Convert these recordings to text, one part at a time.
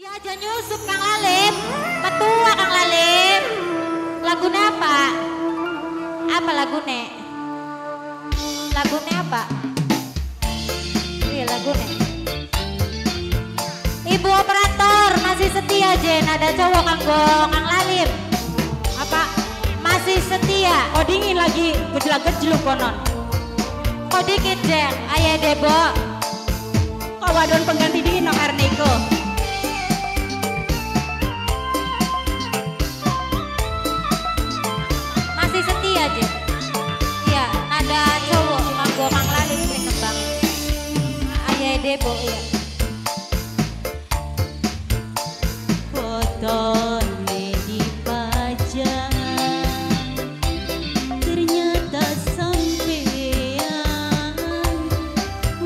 Ya aja nyusup Kang Lalim, petua Kang Lalim. Lagune apa? Apa lagune? Lagune apa? Iya lagune. Ibu operator masih setia Jen, ada cowok kanggo Kang Lalim. Apa? Masih setia. Oh dingin lagi, gejlak-gejluk konon. Kok dikit Jen, ayah Debo. Kok wadon pengganti dingin no Erniko. Masih setia Jen. Iya, ada cowok kanggo Kang Lalim sing kembang. Ayah Debo ya. Fotone dipajang, ternyata sampean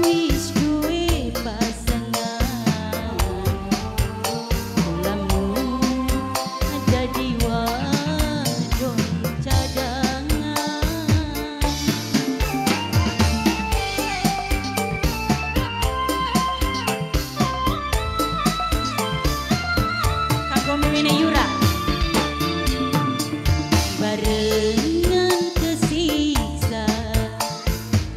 wis duwe pasangan. Mulamu jadi wadon cadangan. Kanggo Mimine Yura barengan kesiksa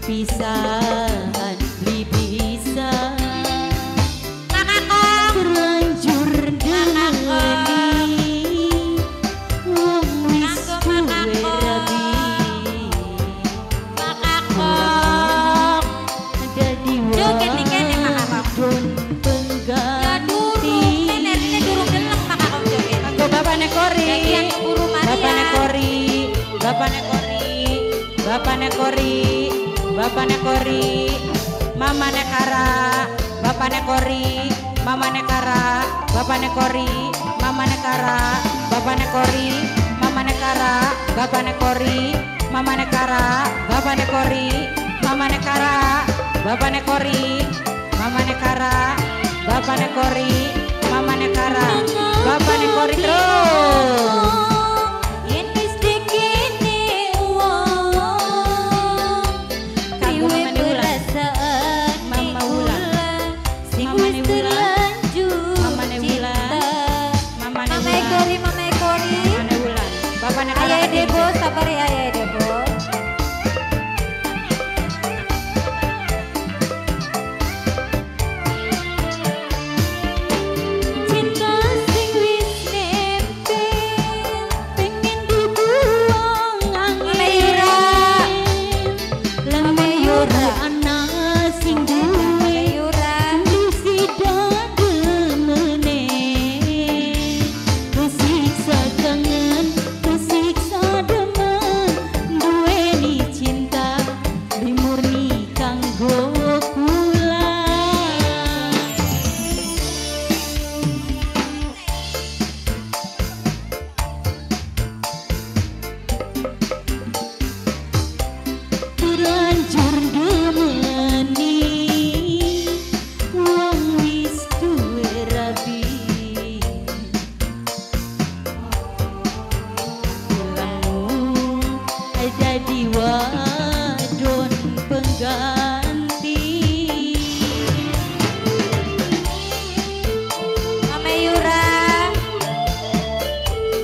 pisahan beli bisa Kakak terlanjur dengeni wong wis Kanggo duwe rabi Kakak dadi Joget nih kene, Kakak. wadon Ya durung, pengganti. ini durung deleng Kakak joget. Kanggo bapane Kori, Bagian Guru Maria. bapane Kori, bapane Kori, bapane Kori, bapane Kori, mamane Kara, bapane Kori, mamane Kara, bapane Kori, mamane Kara, bapane Kori, mamane Kara, bapane Kori, mamane Kara, bapane Kori, mamane Kara, bapane Kori, mamane Kara, bapane Kori, mamane Kara, bapane Kori terus. Yen wis dikene wong Kanggo priwe Mamane Wulan. perasaan Mama Wulan. sing Mamane wis Wulan. terlanjur Mamane cinta. Wulan. Mamane Mama Wulan. Ekori, Mama Ekori. Mamane Wulan, bapane Kara Ayah Keding. Debo, sabar ya Ayah Debo. Cinta sing wis nempel pengen dibuang angin. Mama Yura. Ana sing Mama duwe Yura. isi dademene kesiksa kangen kesiksa demen duweni cinta dimurni kanggo kula. Terlanjur demeni wong wis duwe rabi Mulamu dadi wadon pengganti. Mama Yura.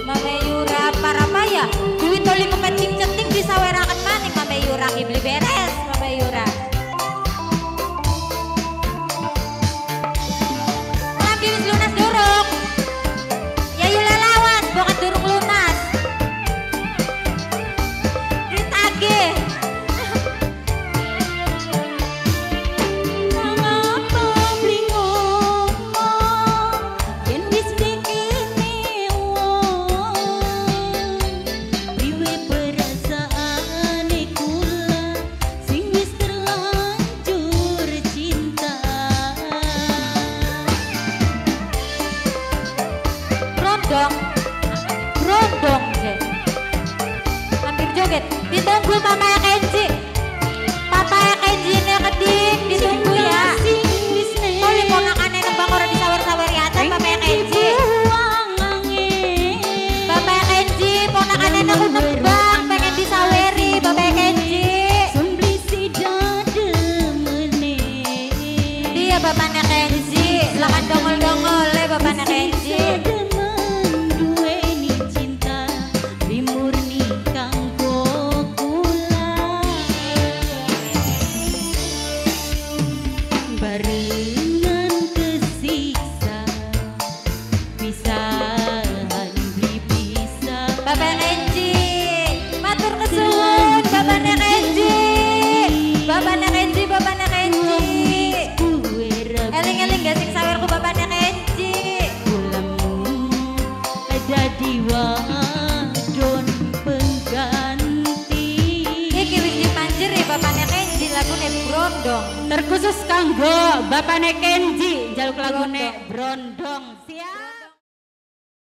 Mama Yura Parapaya. Duit oli kepencing ceting disawerakan maning Mama Yura beli beres Mama Yura. Lambi wis lunas durung. Ya Yula lawas bokat durung lunas. Ditagih. Mangapa beli ngomong yen wis dikene wong priwe perasaane kula sing wis terlanjur cinta. Rondong. Rondong Jen. Hampir joget. Ditunggu Mama Kenji. Papa Kenji ini Keding ditunggu ya. Oli ponakannya nembang orang disawar-sawari atas Papa Kenji. Buang angin Bapak Kenji ponakannya aku nembang pengen disaweri Bapak Kenji. sembli si dademene. Iya bapaknya Kenji, silakan dongol-dongol ya bapaknya Brondong. Terkhusus kanggo Bapane Kenji jaluk lagune Brondong. Siap.